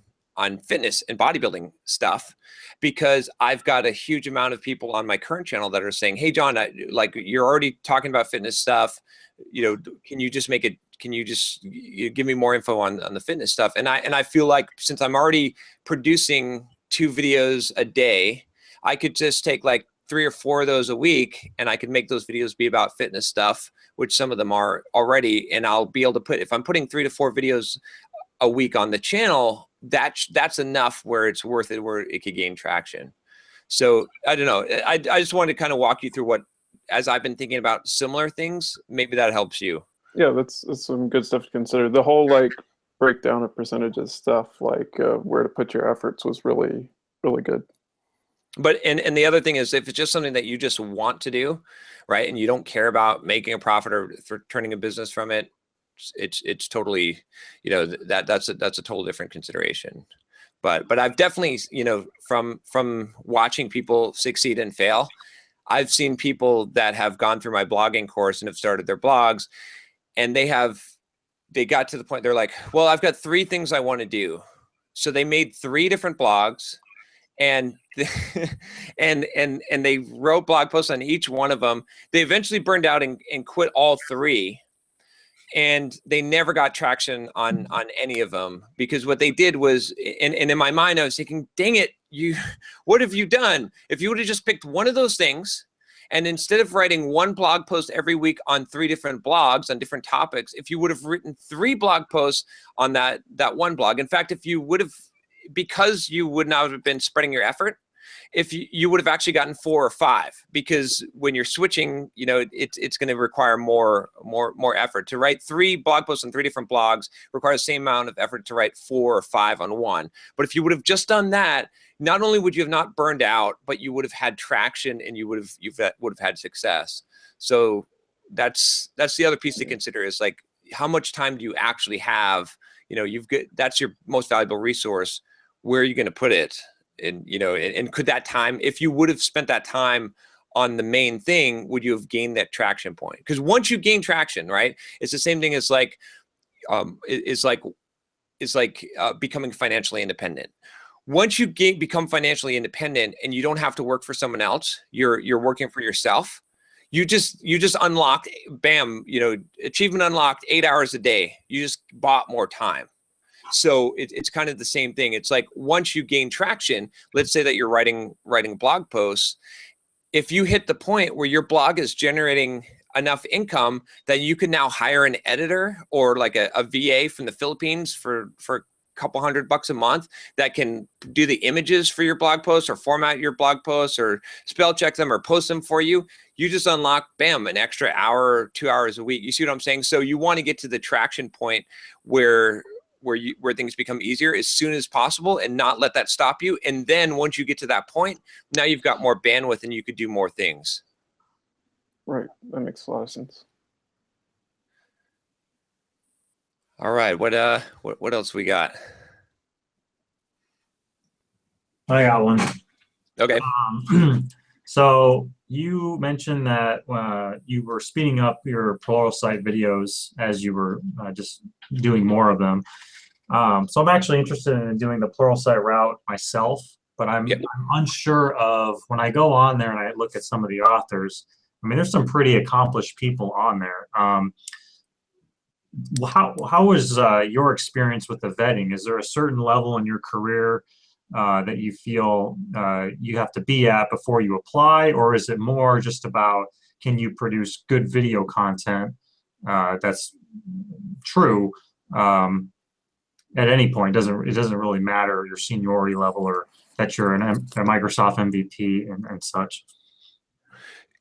fitness and bodybuilding stuff, because I've got a huge amount of people on my current channel that are saying, hey, John, like, you're already talking about fitness stuff. You know, can you just give me more info on the fitness stuff? And I feel like, since I'm already producing 2 videos a day, I could just take like 3 or 4 of those a week, and I could make those videos be about fitness stuff, which some of them are already. And I'll be able to put, if I'm putting 3 to 4 videos a week on the channel, that's enough where it's worth it, where it could gain traction. So I don't know. I just wanted to kind of walk you through what, as I've been thinking about similar things, maybe that helps you. Yeah, that's some good stuff to consider. The whole like breakdown of percentages stuff, like where to put your efforts, was really, really good. But and the other thing is, if it's just something that you just want to do, right, and you don't care about making a profit or for turning a business from it, it's totally, you know, that's a total different consideration. But I've definitely, you know, from watching people succeed and fail, I've seen people that have gone through my blogging course and have started their blogs, and they got to the point, they're like, well, I've got 3 things I want to do. So they made 3 different blogs, and and they wrote blog posts on each one of them. They eventually burned out and quit all 3. And they never got traction on any of them, because what they did was, and in my mind, I was thinking, dang it, what have you done? If you would have just picked one of those things, and instead of writing 1 blog post every week on 3 different blogs on different topics, if you would have written 3 blog posts on that one blog, in fact, if you would have, because you would not have been spreading your effort, if you would have actually gotten 4 or 5, because when you're switching, you know, it's going to require more effort. To write 3 blog posts on 3 different blogs requires the same amount of effort to write 4 or 5 on one. But if you would have just done that, not only would you have not burned out, but you would have had traction, and you would have had success. So that's the other piece to consider, is like, how much time do you actually have? You know, that's your most valuable resource. Where are you going to put it? And, you know, and could that time, if you would have spent that time on the main thing, would you have gained that traction point? Because once you gain traction, right, it's the same thing as like, becoming financially independent. Once you become financially independent and you don't have to work for someone else, you're working for yourself. You just unlocked, bam, you know, achievement unlocked, 8 hours a day. You just bought more time. So it's kind of the same thing. It's like, once you gain traction, let's say that you're writing blog posts. If you hit the point where your blog is generating enough income that you can now hire an editor, or like a VA from the Philippines for a couple $100 a month, that can do the images for your blog posts, or format your blog posts, or spell check them, or post them for you, you just unlock, bam, an extra hour, 2 hours a week. You see what I'm saying? So you want to get to the traction point where things become easier as soon as possible, and not let that stop you. And then once you get to that point, now you've got more bandwidth and you could do more things. Right. That makes a lot of sense. All right. What else we got? I got one. Okay. So you mentioned that you were speeding up your Pluralsight videos as you were just doing more of them. So I'm actually interested in doing the Pluralsight route myself, but I'm unsure of, when I go on there and I look at some of the authors, I mean, there's some pretty accomplished people on there. How was your experience with the vetting? Is there a certain level in your career that you feel you have to be at before you apply, or is it more just about, can you produce good video content that's true at any point? It doesn't really matter your seniority level, or that you're a Microsoft MVP and such.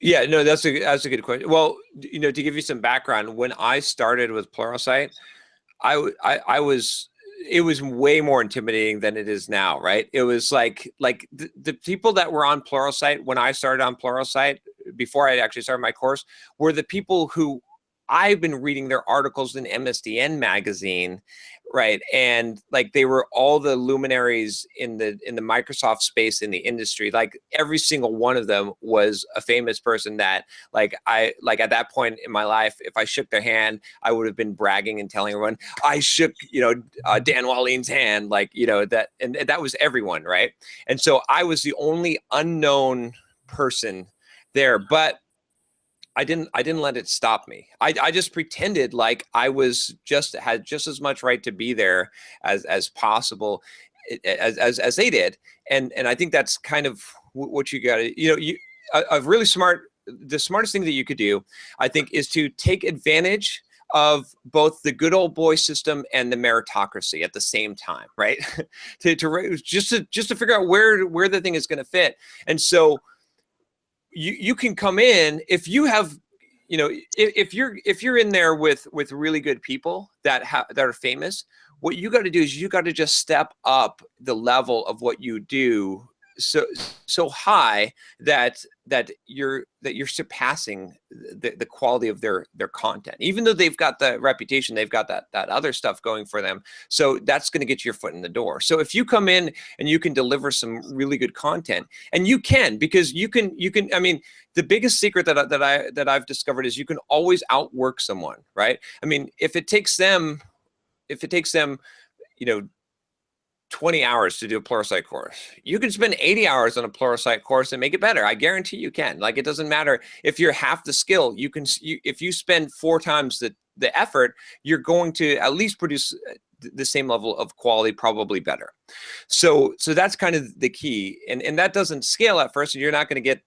Yeah, no, that's a good question. Well, you know, to give you some background, when I started with Pluralsight, it was way more intimidating than it is now, right? It was like the people that were on Pluralsight when I started on Pluralsight before I actually started my course, were the people who I've been reading their articles in MSDN magazine, right? And like they were all the luminaries in the Microsoft space in the industry. Like every single one of them was a famous person that like at that point in my life, if I shook their hand, I would have been bragging and telling everyone I shook, Dan Wallin's hand, like, that, and that was everyone, right? And so I was the only unknown person there, but I didn't let it stop me. I just pretended like I had just as much right to be there as possible, as they did. And I think that's kind of what you got to, a really the smartest thing that you could do, I think, is to take advantage of both the good old boy system and the meritocracy at the same time, right? just to figure out where the thing is going to fit. And so you can come in if you have, if you're in there with really good people that are famous. What you got to do is you got to just step up the level of what you do so high that you're surpassing the quality of their content, even though they've got the reputation, they've got that other stuff going for them. So that's going to get your foot in the door. So if you come in and you can deliver some really good content, and you can, because you can, I mean, the biggest secret that I've discovered is you can always outwork someone, right? I mean, if it takes them 20 hours to do a Pluralsight course, you can spend 80 hours on a Pluralsight course and make it better. I guarantee you can. Like, it doesn't matter if you're half the skill. If you spend 4 times the effort, you're going to at least produce the same level of quality, probably better. So that's kind of the key. And that doesn't scale at first, and you're not going to get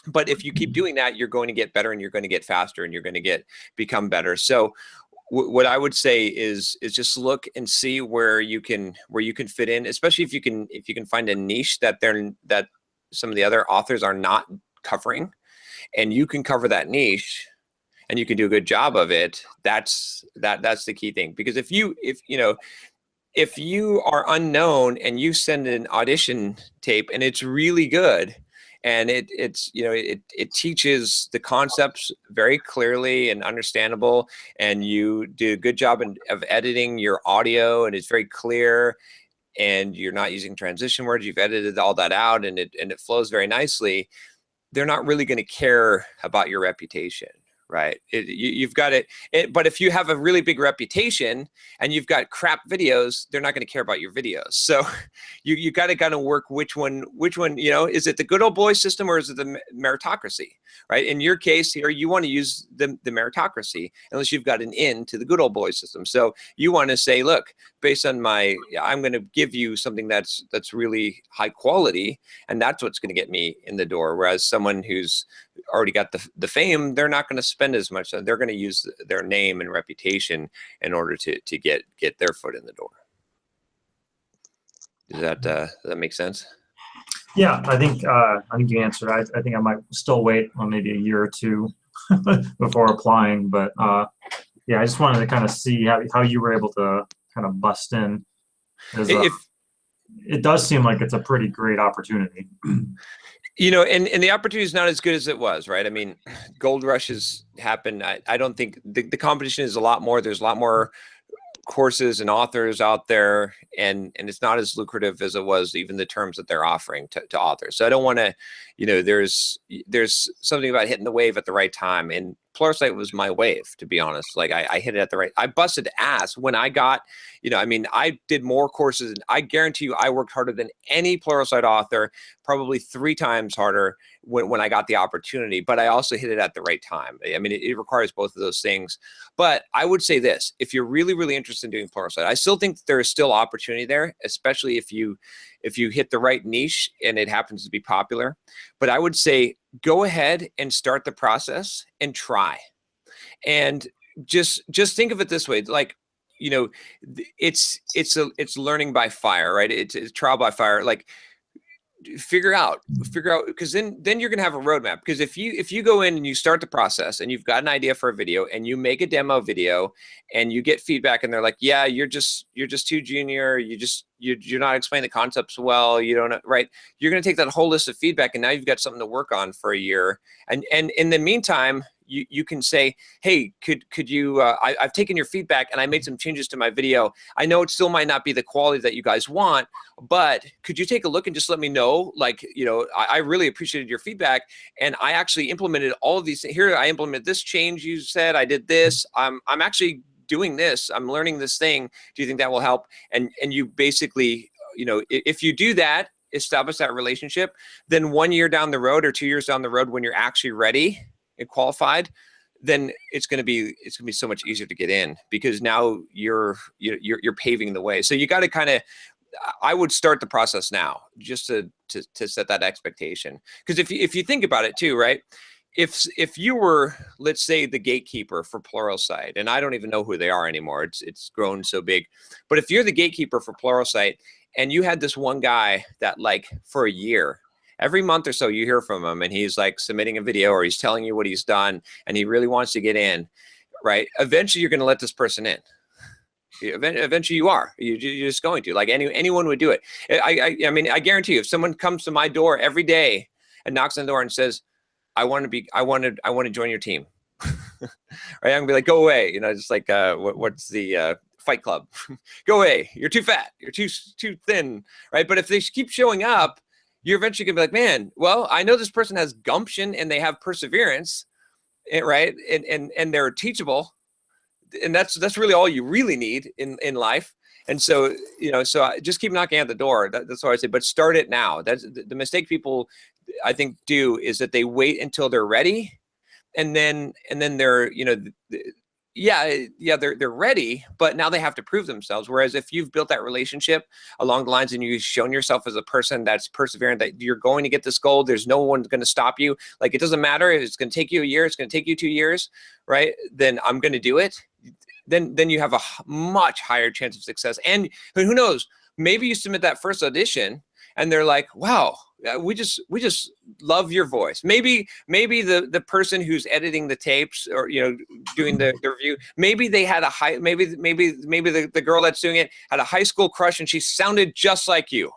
but if you keep doing that, you're going to get better, and you're going to get faster, and you're going to become better. So what I would say is just look and see where you can fit in, especially if you can find a niche that some of the other authors are not covering, and you can cover that niche and you can do a good job of it. That's the key thing. Because if you are unknown and you send an audition tape and it's really good, and it teaches the concepts very clearly and understandable, and you do a good job of editing your audio, and it's very clear, and you're not using transition words, you've edited all that out, and it flows very nicely, they're not really going to care about your reputation, right? You've got it. But if you have a really big reputation and you've got crap videos, they're not going to care about your videos. So you got to kind of work which one, is it the good old boy system, or is it the meritocracy, right? In your case here, you want to use the meritocracy, unless you've got an in to the good old boy system. So you want to say, look, based on I'm going to give you something that's really high quality, and that's what's going to get me in the door. Whereas someone who's already got the fame, they're not going to spend as much. They're going to use their name and reputation in order to get their foot in the door. Does that make sense? Yeah, I think you answered. I think I might still wait on maybe a year or two before applying, but yeah, I just wanted to kind of see how you were able to kind of bust in. It does seem like it's a pretty great opportunity. And the opportunity is not as good as it was, right? I mean, gold rushes happen. I don't think the competition is a lot more. There's a lot more courses and authors out there, and it's not as lucrative as it was, even the terms that they're offering to authors. So I don't want to, there's something about hitting the wave at the right time, and Pluralsight was my wave, to be honest. Like I hit it at the right, I busted ass when I got, I did more courses, and I guarantee you I worked harder than any Pluralsight author, probably 3 times harder when I got the opportunity, but I also hit it at the right time. I mean, it requires both of those things. But I would say this, if you're really, really interested in doing Pluralsight, I still think there is still opportunity there, especially if you hit the right niche and it happens to be popular. But I would say go ahead and start the process and try. And just think of it this way, like, it's learning by fire, right? It's trial by fire. Like, figure out, because then you're going to have a roadmap. Because if you go in and you start the process and you've got an idea for a video and you make a demo video and you get feedback and they're like, yeah, you're just too junior, you're not explaining the concepts well, you don't know, right? You're going to take that whole list of feedback and now you've got something to work on for a year. And in the meantime, you can say, hey, could you, I've taken your feedback and I made some changes to my video. I know it still might not be the quality that you guys want, but could you take a look and just let me know, like, you know, I really appreciated your feedback and I actually implemented all of these. Here, I implemented this change you said, I did this. I'm actually doing this. I'm learning this thing. Do you think that will help? And you basically, you know, if you do that, establish that relationship, then 1 year down the road or 2 years down the road, when you're actually ready and qualified, then it's going to be so much easier to get in, because now you're paving the way. So you got to kind of, I would start the process now just to set that expectation. Because if you think about it too, right? If you were, let's say, the gatekeeper for Pluralsight, and I don't even know who they are anymore, it's grown so big, but if you're the gatekeeper for Pluralsight and you had this one guy that, like, for a year, every month or so you hear from him and he's like submitting a video or he's telling you what he's done and he really wants to get in, right? Eventually you're going to let this person in. Eventually you are. You're just going to, like, anyone would do it. I mean, I guarantee you, if someone comes to my door every day and knocks on the door and says, I want to join your team. Right? I'm gonna be like, go away. You know, just like, what's the Fight Club? Go away. You're too fat. You're too thin. Right? But if they keep showing up, you're eventually gonna be like, man, well, I know this person has gumption and they have perseverance, right? And they're teachable, and that's really all you really need in life. And so, you know, so I just keep knocking at the door. That's what I say. But start it now. That's the mistake people, I think, do, is that they wait until they're ready, and then they're, you know, they're ready, but now they have to prove themselves. Whereas if you've built that relationship along the lines and you've shown yourself as a person that's perseverant, that you're going to get this goal, there's no one going to stop you. Like, it doesn't matter if it's going to take you a year, it's going to take you 2 years, right? Then I'm going to do it. Then you have a much higher chance of success. And who knows, maybe you submit that first audition and they're like, wow, we just love your voice. Maybe the person who's editing the tapes, or, you know, doing the review, maybe they had maybe the girl that's doing it had a high school crush and she sounded just like you.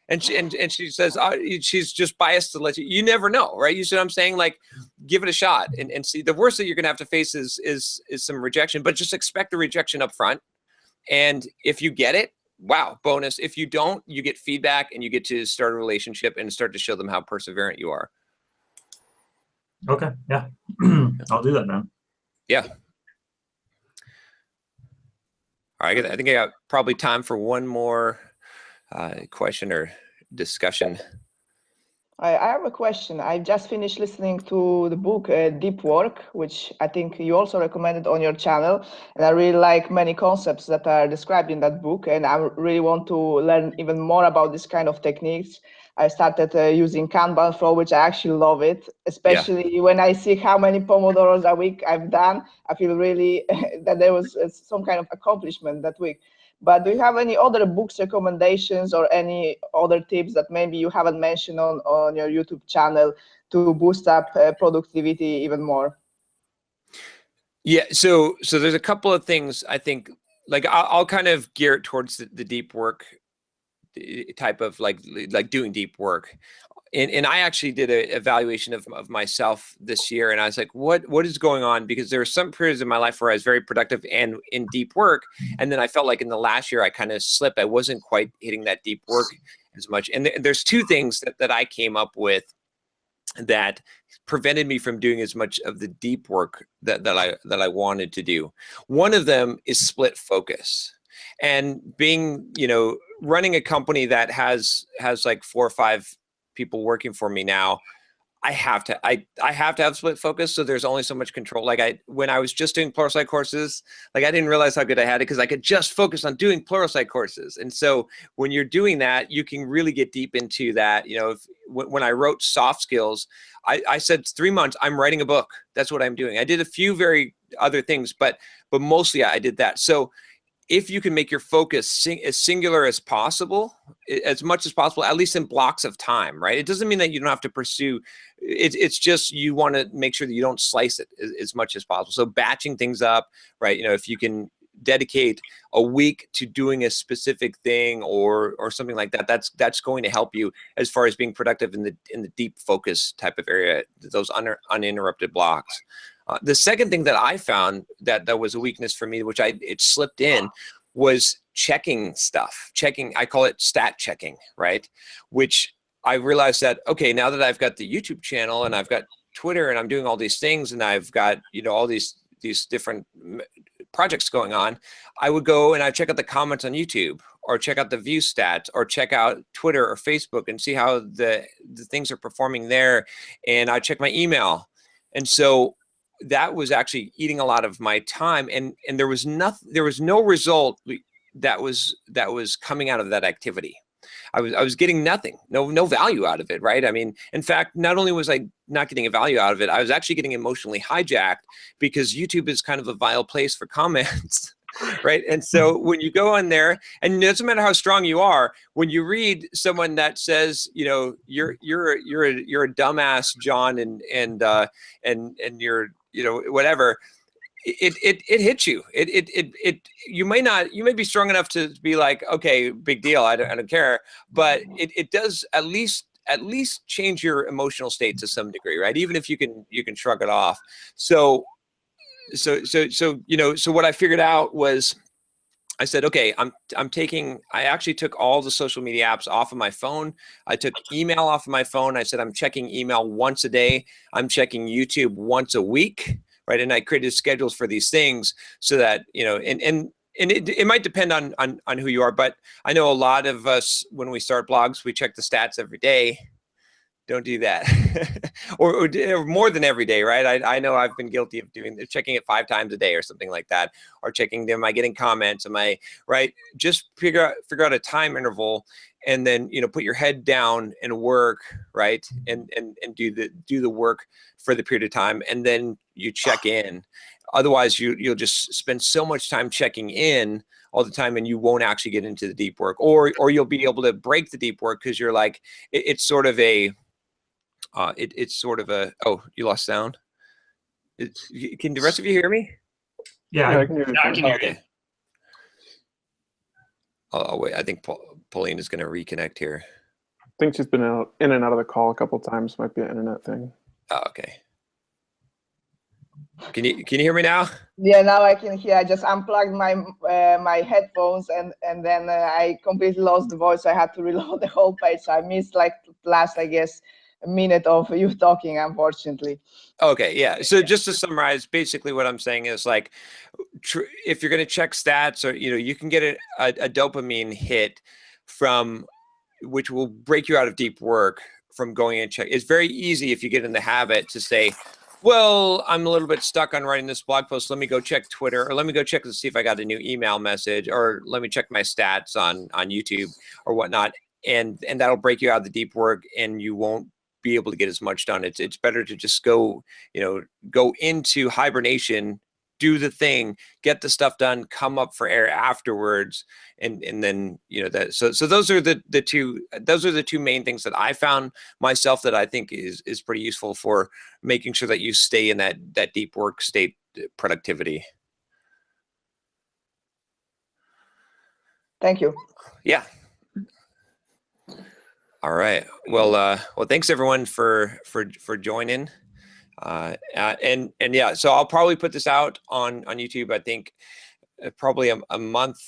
And she says, she's just biased to let you never know, right? You see what I'm saying? Like, give it a shot and see. The worst that you're gonna have to face is some rejection, but just expect the rejection up front. And if you get it, wow, bonus. If you don't, you get feedback and you get to start a relationship and start to show them how perseverant you are. Okay, yeah. I'll do that, man. Yeah. All right, I think I got probably time for one more question or discussion. I have a question. I just finished listening to the book Deep Work, which I think you also recommended on your channel. And I really like many concepts that are described in that book. And I really want to learn even more about this kind of techniques. I started using Kanban flow, which I actually love it, especially when I see how many Pomodoros a week I've done. I feel really that there was some kind of accomplishment that week. But do you have any other books recommendations or any other tips that maybe you haven't mentioned on your YouTube channel to boost up productivity even more? Yeah, so there's a couple of things I think, like, I'll kind of gear it towards the deep work type of, like doing deep work. And I actually did an evaluation of myself this year, and I was like, what is going on? Because there were some periods in my life where I was very productive and in deep work, and then I felt like in the last year I kind of slipped. I wasn't quite hitting that deep work as much. And there's two things that I came up with that prevented me from doing as much of the deep work that I wanted to do. One of them is split focus. And being, you know, running a company that has like 4 or 5 people working for me now, I have to have split focus. So there's only so much control. Like when I was just doing Pluralsight courses, like I didn't realize how good I had it because I could just focus on doing Pluralsight courses. And so when you're doing that, you can really get deep into that. You know, when I wrote soft skills, I said 3 months, I'm writing a book. That's what I'm doing. I did a few very other things, but mostly I did that. So if you can make your focus as singular as possible, as much as possible, at least in blocks of time, right? It doesn't mean that you don't have to pursue. It's just you want to make sure that you don't slice it as much as possible. So batching things up, right? If you can dedicate a week to doing a specific thing or something like that, that's going to help you as far as being productive in the deep focus type of area, those uninterrupted blocks. The second thing that I found that was a weakness for me, which it slipped in, was checking stuff. I call it stat checking, right? Which I realized that, okay, now that I've got the YouTube channel and I've got Twitter and I'm doing all these things and I've got, all these different projects going on, I would go and I check out the comments on YouTube or check out the view stats or check out Twitter or Facebook and see how the things are performing there. And I check my email. And so that was actually eating a lot of my time, and there was no result that was coming out of that activity. I was getting nothing, no value out of it, right? I mean, in fact, not only was I not getting a value out of it, I was actually getting emotionally hijacked because YouTube is kind of a vile place for comments. Right. And so when you go on there, and it doesn't matter how strong you are, when you read someone that says, you're a dumbass, John, and you're, whatever, it hits you. You may be strong enough to be like, okay, big deal, I don't care, but it does at least change your emotional state to some degree, right? Even if you can shrug it off. So what I figured out was, I said, okay, I actually took all the social media apps off of my phone. I took email off of my phone. I said, I'm checking email once a day. I'm checking YouTube once a week, right? And I created schedules for these things so that, and it might depend on who you are, but I know a lot of us, when we start blogs, we check the stats every day. Don't do that. or more than every day, right? I know I've been guilty of checking it 5 times a day or something like that, or checking, am I getting comments? Am I right? Just figure out a time interval, and then, put your head down and work, right? And do the work for the period of time, and then you check in. Otherwise, you'll just spend so much time checking in all the time, and you won't actually get into the deep work, or you'll be able to break the deep work because you're like, it's sort of a oh, you lost sound. Can the rest of you hear me? Yeah, I can hear you. I can hear you. Oh wait, I think Pauline is going to reconnect here. I think she's been in and out of the call a couple of times. Might be an internet thing. Oh, okay. Can you hear me now? Yeah, now I can hear. I just unplugged my headphones and then I completely lost the voice. I had to reload the whole page. So I missed last, I guess, a minute of you talking, unfortunately. Okay, yeah. So just to summarize, basically what I'm saying is, like, if you're going to check stats, or you can get a dopamine hit from, which will break you out of deep work from going and check. It's very easy if you get in the habit to say, well, I'm a little bit stuck on writing this blog post. Let me go check Twitter, or let me go check to see if I got a new email message, or let me check my stats on YouTube or whatnot, and that'll break you out of the deep work, and you won't be able to get as much done. It's better to just go into hibernation, do the thing, get the stuff done, come up for air afterwards, and then that. So those are the two main things that I found myself that I think is pretty useful for making sure that you stay in that deep work state, productivity. Thank you. Yeah. All right. Well, thanks everyone for joining. And yeah, so I'll probably put this out on YouTube. I think probably a month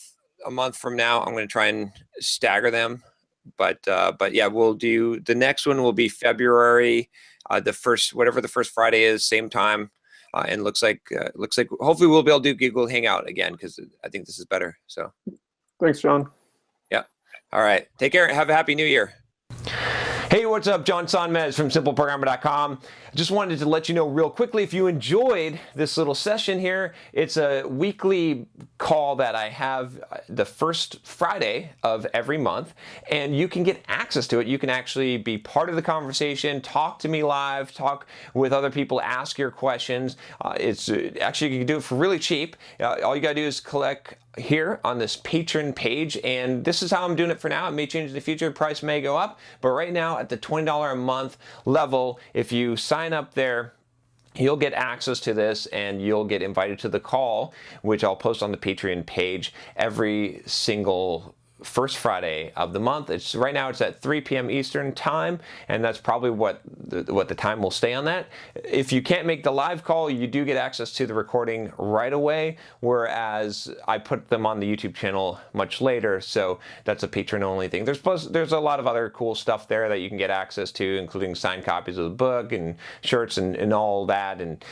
from now. I'm going to try and stagger them, but yeah, we'll do, the next one will be February, the first Friday is, same time, and looks like hopefully we'll be able to do Google Hangout again, because I think this is better. So Thanks, John. yeah. All right. Take care. Have a happy New Year. Hey, what's up? John Sonmez from SimpleProgrammer.com. Just wanted to let you know real quickly, if you enjoyed this little session here, it's a weekly call that I have the first Friday of every month, and you can get access to it. You can actually be part of the conversation, talk to me live, talk with other people, ask your questions. It's actually, you can do it for really cheap. All you gotta do is click here on this patron page, and this is how I'm doing it for now. It may change in the future, price may go up, but right now at the $20 a month level, if you sign up there, you'll get access to this and you'll get invited to the call, which I'll post on the Patreon page every single first Friday of the month. It's right now it's at 3 p.m. Eastern time, and that's probably what the time will stay on that. If you can't make the live call, you do get access to the recording right away, whereas I put them on the YouTube channel much later, so that's a patron only thing. There's a lot of other cool stuff there that you can get access to, including signed copies of the book and shirts and all that, and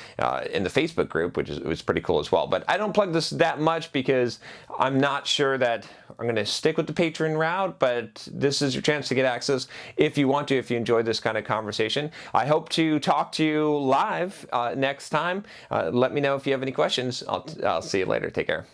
in the Facebook group, which was pretty cool as well. But I don't plug this that much because I'm not sure that I'm going to stick with the Patreon route, but this is your chance to get access if you want to, if you enjoyed this kind of conversation. I hope to talk to you live next time. Let me know if you have any questions. I'll see you later. Take care.